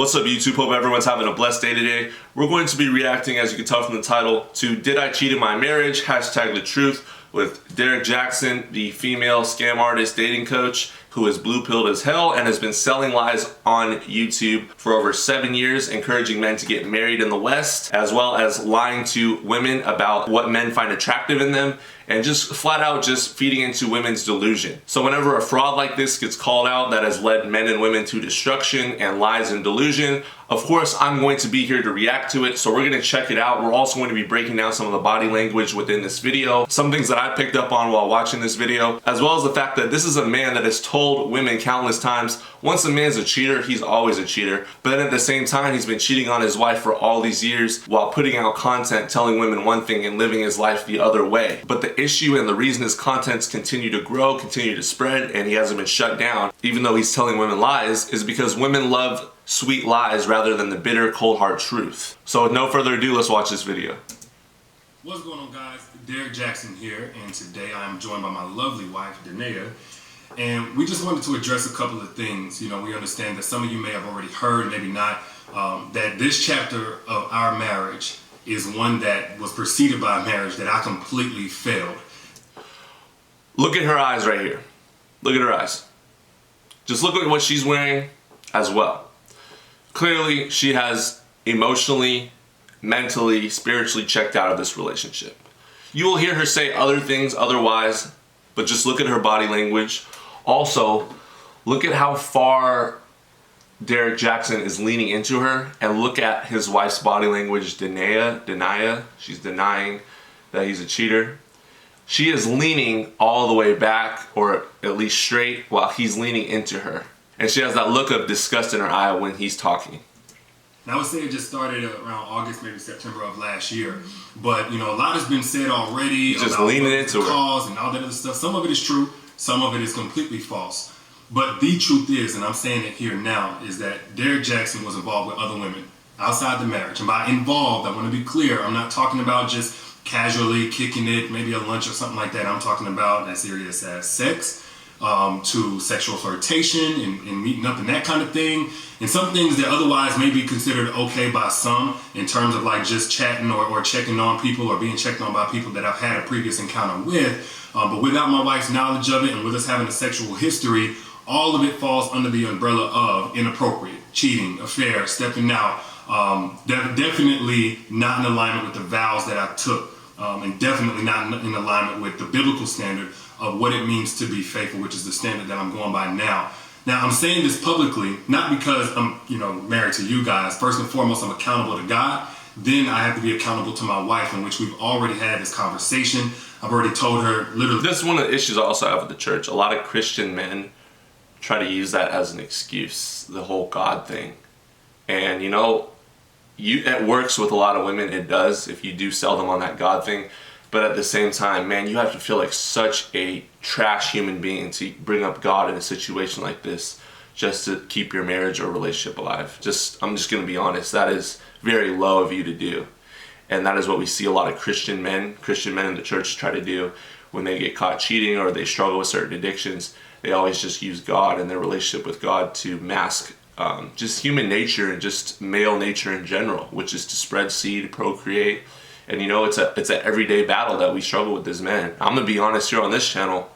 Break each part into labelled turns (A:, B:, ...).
A: What's up YouTube? Hope everyone's having a blessed day today. We're going to be reacting, as you can tell from the title, to Did I Cheat in My Marriage? Hashtag the truth with Derrick Jaxn, the female scam artist dating coach who is blue-pilled as hell and has been selling lies on YouTube for over 7 years, encouraging men to get married in the West, as well as lying to women about what men find attractive in them, and just flat out just feeding into women's delusion. So whenever a fraud like this gets called out that has led men and women to destruction and lies and delusion, of course I'm going to be here to react to it, so we're going to check it out. We're also going to be breaking down some of the body language within this video, some things that I picked up on while watching this video, as well as the fact that this is a man that has told women countless times, once a man's a cheater, he's always a cheater. But then at the same time, he's been cheating on his wife for all these years while putting out content telling women one thing and living his life the other way. But the issue and the reason his contents continue to grow, continue to spread, and he hasn't been shut down, even though he's telling women lies, is because women love sweet lies rather than the bitter, cold hard truth. So with no further ado, let's watch this video.
B: What's going on, guys? Derrick Jaxn here, and today I am joined by my lovely wife, Danae, and we just wanted to address a couple of things. You know, we understand that some of you may have already heard, maybe not, that this chapter of our marriage is one that was preceded by a marriage that I completely failed.
A: Look at her eyes right here. Look at her eyes. Just look at what she's wearing as well. Clearly, she has emotionally, mentally, spiritually checked out of this relationship. You will hear her say other things otherwise, but just look at her body language. Also, look at how far Derrick Jaxn is leaning into her, and look at his wife's body language, Denia. She's denying that he's a cheater. She is leaning all the way back, or at least straight, while he's leaning into her. And she has that look of disgust in her eye when he's talking.
B: Now, I would say it just started around August, maybe September of last year. But, you know, a lot has been said already.
A: He's just leaning into
B: her. Cause and all that other stuff. Some of it is true. Some of it is completely false. But the truth is, and I'm saying it here now, is that Derrick Jaxn was involved with other women outside the marriage. And by involved, I want to be clear, I'm not talking about just casually kicking it, maybe a lunch or something like that. I'm talking about as serious as sex, to sexual flirtation and meeting up and that kind of thing. And some things that otherwise may be considered okay by some in terms of like just chatting or checking on people or being checked on by people that I've had a previous encounter with. But without my wife's knowledge of it and with us having a sexual history, all of it falls under the umbrella of inappropriate, cheating, affair, stepping out. Definitely not in alignment with the vows that I took, and definitely not in alignment with the biblical standard of what it means to be faithful, which is the standard that I'm going by now. Now, I'm saying this publicly, not because I'm, married to you guys. First and foremost, I'm accountable to God. Then I have to be accountable to my wife, in which we've already had this conversation. I've already told her literally.
A: This is one of the issues I also have with the church. A lot of Christian men try to use that as an excuse, the whole God thing. And it works with a lot of women, it does, if you do sell them on that God thing. But at the same time, man, you have to feel like such a trash human being to bring up God in a situation like this just to keep your marriage or relationship alive. I'm just going to be honest, that is very low of you to do. And that is what we see a lot of Christian men in the church try to do when they get caught cheating or they struggle with certain addictions. They always just use God and their relationship with God to mask just human nature and just male nature in general, which is to spread seed, procreate. And it's an everyday battle that we struggle with as men. I'm gonna be honest here on this channel.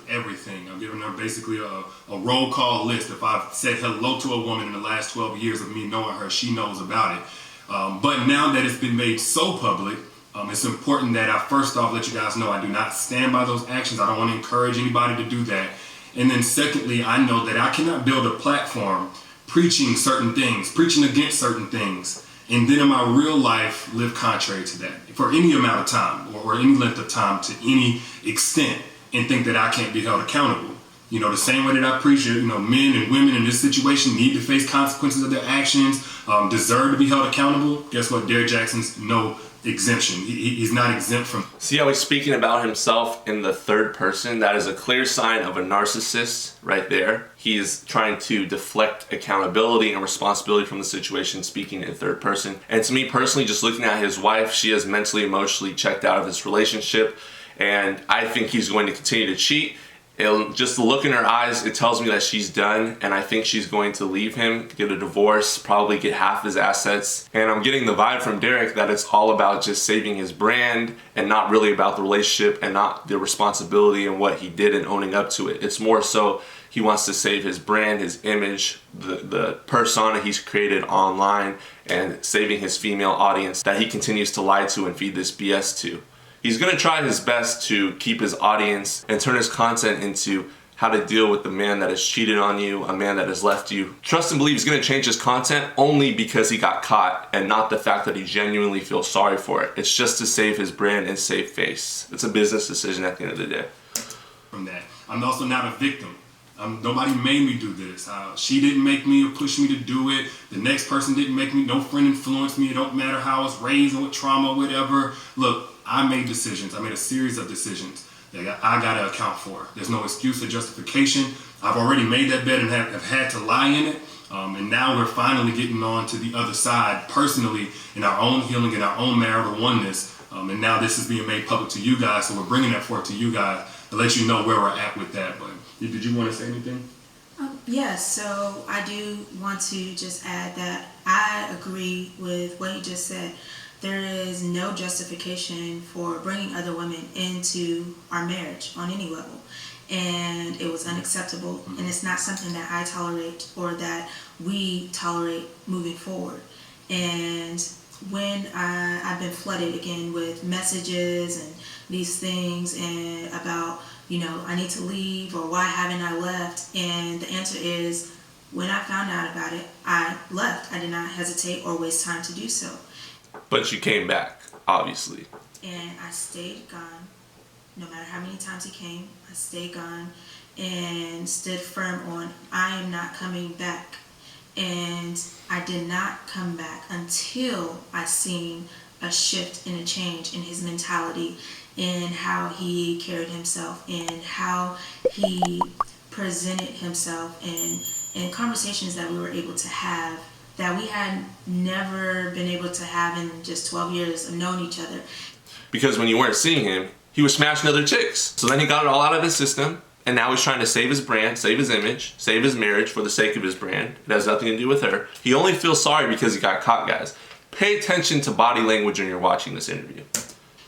B: Everything. I'm giving her basically a roll call list. If I've said hello to a woman in the last 12 years of me knowing her, she knows about it. But now that it's been made so public, it's important that I first off let you guys know I do not stand by those actions. I don't want to encourage anybody to do that. And then secondly, I know that I cannot build a platform preaching certain things, preaching against certain things, and then in my real life live contrary to that for any amount of time or any length of time to any extent, and think that I can't be held accountable. The same way that I preach, men and women in this situation need to face consequences of their actions, deserve to be held accountable. Guess what? Derrick Jaxn's no exemption. He's not exempt from.
A: See how he's speaking about himself in the third person? That is a clear sign of a narcissist right there. He is trying to deflect accountability and responsibility from the situation, speaking in third person. And to me personally, just looking at his wife, she is mentally, emotionally checked out of this relationship. And I think he's going to continue to cheat Just the look in her eyes, it tells me that she's done, and I think she's going to leave him, get a divorce, probably get half his assets. And I'm getting the vibe from Derrick that it's all about just saving his brand and not really about the relationship and not the responsibility and what he did and owning up to it. It's more so he wants to save his brand, his image, the persona he's created online, and saving his female audience that he continues to lie to and feed this BS to. He's going to try his best to keep his audience and turn his content into how to deal with the man that has cheated on you, a man that has left you. Trust and believe he's going to change his content only because he got caught and not the fact that he genuinely feels sorry for it. It's just to save his brand and save face. It's a business decision at the end of the day.
B: From that, I'm also not a victim. Nobody made me do this. She didn't make me or push me to do it. The next person didn't make me. No friend influenced me. It don't matter how I was raised or what trauma, whatever. Look, I made decisions. I made a series of decisions that I got to account for. There's no excuse or justification. I've already made that bet and have had to lie in it. And now we're finally getting on to the other side personally in our own healing, in our own marital oneness. And now this is being made public to you guys. So we're bringing that forth to you guys to let you know where we're at with that. But did you want to say anything?
C: Yes, so I do want to just add that I agree with what you just said. There is no justification for bringing other women into our marriage on any level. And it was unacceptable. And it's not something that I tolerate or that we tolerate moving forward. And when I've been flooded again with messages and these things and about, I need to leave or why haven't I left? And the answer is, when I found out about it, I left. I did not hesitate or waste time to do so.
A: But you came back, obviously.
C: And I stayed gone. No matter how many times he came, I stayed gone and stood firm on, I am not coming back. And I did not come back until I seen a shift and a change in his mentality, in how he carried himself, and how he presented himself, and conversations that we were able to have that we had never been able to have in just 12 years of knowing each other. Because
A: when you weren't seeing him, he was smashing other chicks. So then he got it all out of his system, and now he's trying to save his brand, save his image, save his marriage for the sake of his brand. It has nothing to do with her. He only feels sorry because he got caught, guys. Pay attention to body language when you're watching this interview.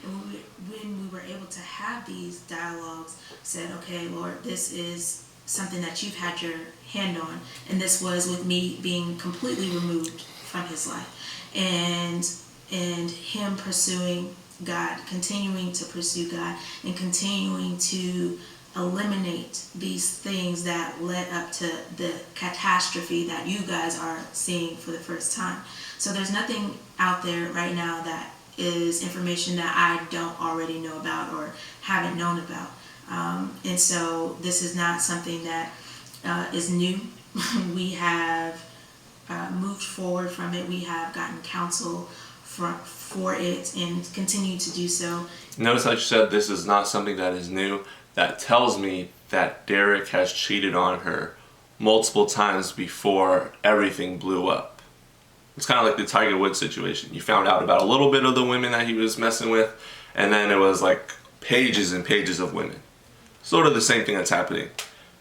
C: When we were able to have these dialogues, said, okay, Lord, this is something that you've had your hand on, and this was with me being completely removed from his life, and him pursuing God, continuing to pursue God, and continuing to eliminate these things that led up to the catastrophe that you guys are seeing for the first time. So there's nothing out there right now that is information that I don't already know about or haven't known about. And so this is not something that is new. We have moved forward from it. We have gotten counsel for it and continue to do so.
A: Notice how you said this is not something that is new. That tells me that Derrick has cheated on her multiple times before everything blew up. It's kind of like the Tiger Woods situation. You found out about a little bit of the women that he was messing with, and then it was like pages and pages of women. Sort of the same thing that's happening.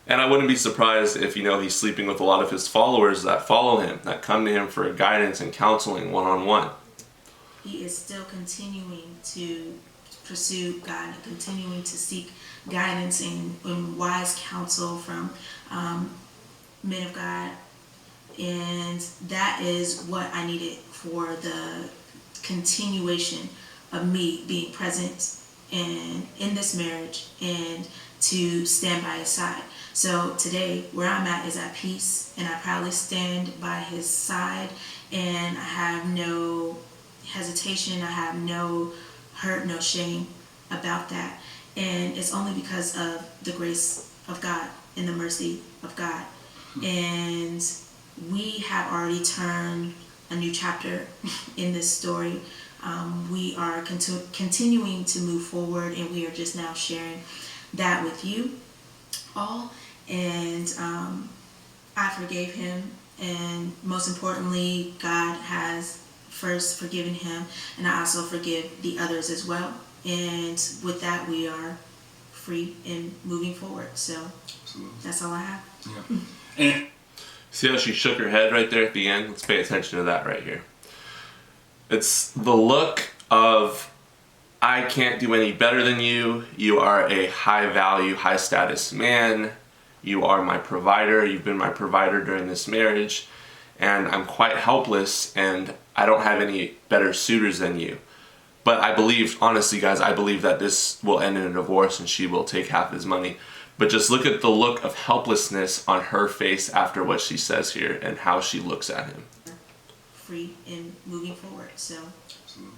A: And I wouldn't be surprised if, he's sleeping with a lot of his followers that follow him, that come to him for guidance and counseling one-on-one.
C: He is still continuing to pursue God and continuing to seek guidance and wise counsel from men of God. And that is what I needed for the continuation of me being present in this marriage and to stand by his side. So today, where I'm at is at peace, and I proudly stand by his side, and I have no hesitation, I have no hurt, no shame about that. And it's only because of the grace of God and the mercy of God. And we have already turned a new chapter in this story. We are continuing to move forward, and we are just now sharing that with you all. And I forgave him, and most importantly, God has first forgiven him, and I also forgive the others as well. And with that, we are free and moving forward. So
B: Absolutely.
C: that's all I have.
B: Yeah. And
A: See how she shook her head right there at the end? Let's pay attention to that right here. It's the look of, I can't do any better than you. You are a high value, high status man. You are my provider. You've been my provider during this marriage. And I'm quite helpless and I don't have any better suitors than you. But I believe, honestly guys, I believe that this will end in a divorce and she will take half his money. But just look at the look of helplessness on her face after what she says here and how she looks at him.
C: Free and moving forward. So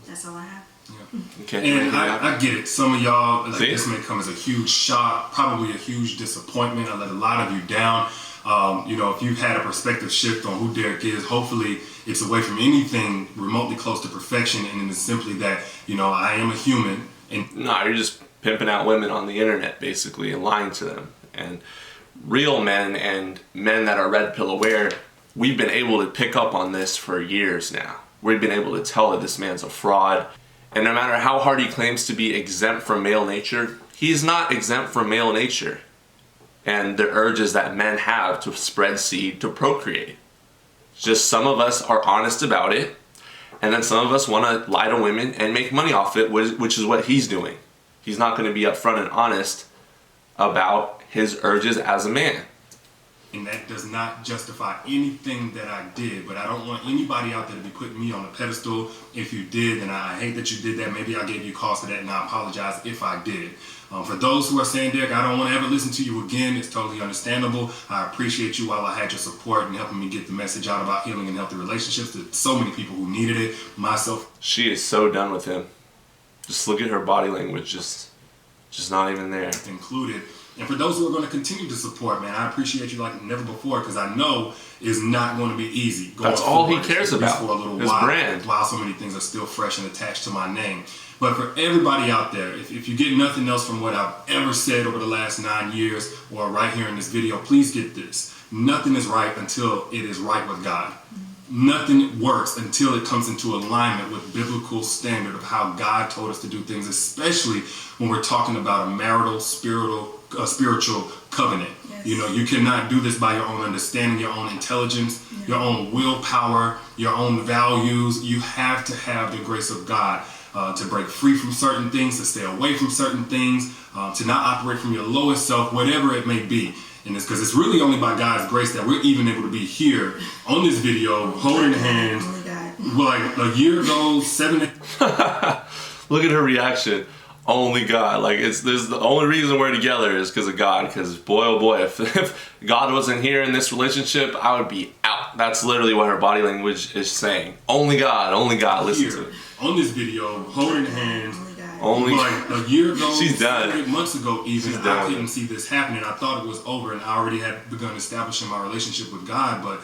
C: that's all I have.
B: yeah.
A: Okay.
B: And I get it. Some of y'all, like,
A: See?
B: this may come as a huge shock, probably a huge disappointment. I let a lot of you down. If you've had a perspective shift on who Derrick is, hopefully it's away from anything remotely close to perfection, and it's simply that, I am a human. And
A: No, you're just pimping out women on the internet, basically, and lying to them. And real men and men that are red pill aware, we've been able to pick up on this for years now. We've been able to tell that this man's a fraud. And no matter how hard he claims to be exempt from male nature, he's not exempt from male nature and the urges that men have to spread seed, to procreate. Just some of us are honest about it, and then some of us want to lie to women and make money off it, which is what he's doing. He's not going to be upfront and honest about his urges as a man.
B: And that does not justify anything that I did, but I don't want anybody out there to be putting me on a pedestal. If you did, then I hate that you did that. Maybe I gave you cause for that, and I apologize if I did. For those who are saying, Derrick, I don't want to ever listen to you again, it's totally understandable. I appreciate you while I had your support and helping me get the message out about healing and healthy relationships to so many people who needed it, myself.
A: She is so done with him. Just look at her body language, just not even there.
B: Included. And for those who are going to continue to support, man, I appreciate you like never before, because I know it's not going to be easy.
A: That's all he cares about,
B: for a little
A: his
B: while,
A: brand.
B: While so many things are still fresh and attached to my name. But for everybody out there, if you get nothing else from what I've ever said over the last 9 years or right here in this video, please get this. Nothing is right until it is right with God. Nothing works until it comes into alignment with biblical standard of how God told us to do things, especially when we're talking about a marital, spiritual covenant.
C: Yes.
B: You cannot do this by your own understanding, your own intelligence, your own willpower, your own values. You have to have the grace of God to break free from certain things, to stay away from certain things, to not operate from your lowest self, whatever it may be. And it's because it's really only by God's grace that we're even able to be here on this video, holding hands. Like a year ago, 7.
A: Look at her reaction. Only God. There's the only reason we're together is because of God. Because boy, oh boy, if God wasn't here in this relationship, I would be out. That's literally what her body language is saying. Only God. Listen to it.
B: On this video, holding hands.
A: Only
B: like a year ago,
A: she's done.
B: 8 months ago, even
A: She's
B: I
A: done.
B: couldn't see this happening. I thought it was over, and I already had begun establishing my relationship with God. But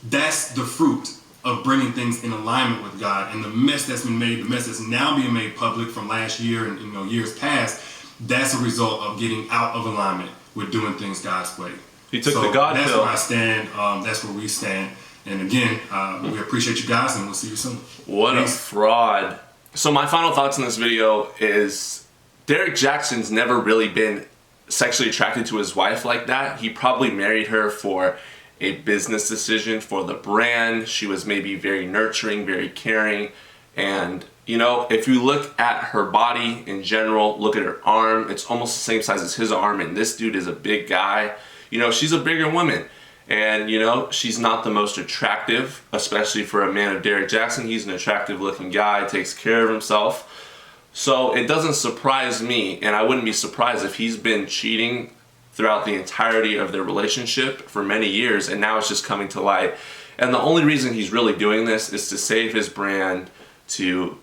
B: that's the fruit of bringing things in alignment with God, and the mess that's been made, the mess that's now being made public from last year and years past. That's a result of getting out of alignment with doing things God's way.
A: He took the God
B: That's
A: pill.
B: where I stand. That's where we stand. And again, we appreciate you guys, and we'll see you soon.
A: What
B: Peace.
A: a fraud. So my final thoughts on this video is Derrick Jaxn's never really been sexually attracted to his wife like that. He probably married her for a business decision, for the brand. She was maybe very nurturing, very caring. And, if you look at her body in general, look at her arm, it's almost the same size as his arm. And this dude is a big guy. She's a bigger woman. And, she's not the most attractive, especially for a man of Derrick Jaxn. He's an attractive looking guy, takes care of himself. So it doesn't surprise me, and I wouldn't be surprised if he's been cheating throughout the entirety of their relationship for many years, and now it's just coming to light. And the only reason he's really doing this is to save his brand, to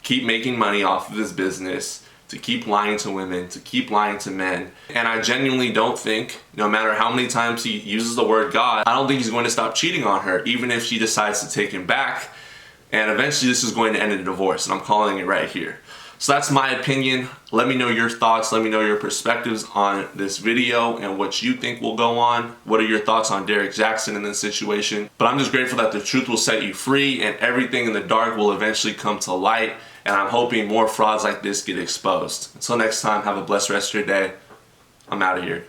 A: keep making money off of his business, to keep lying to women, to keep lying to men. And I genuinely don't think, no matter how many times he uses the word God, I don't think he's going to stop cheating on her, even if she decides to take him back. And eventually this is going to end in a divorce, and I'm calling it right here. So that's my opinion. Let me know your thoughts. Let me know your perspectives on this video and what you think will go on. What are your thoughts on Derrick Jaxn in this situation? But I'm just grateful that the truth will set you free and everything in the dark will eventually come to light. And I'm hoping more frauds like this get exposed. Until next time, have a blessed rest of your day. I'm out of here.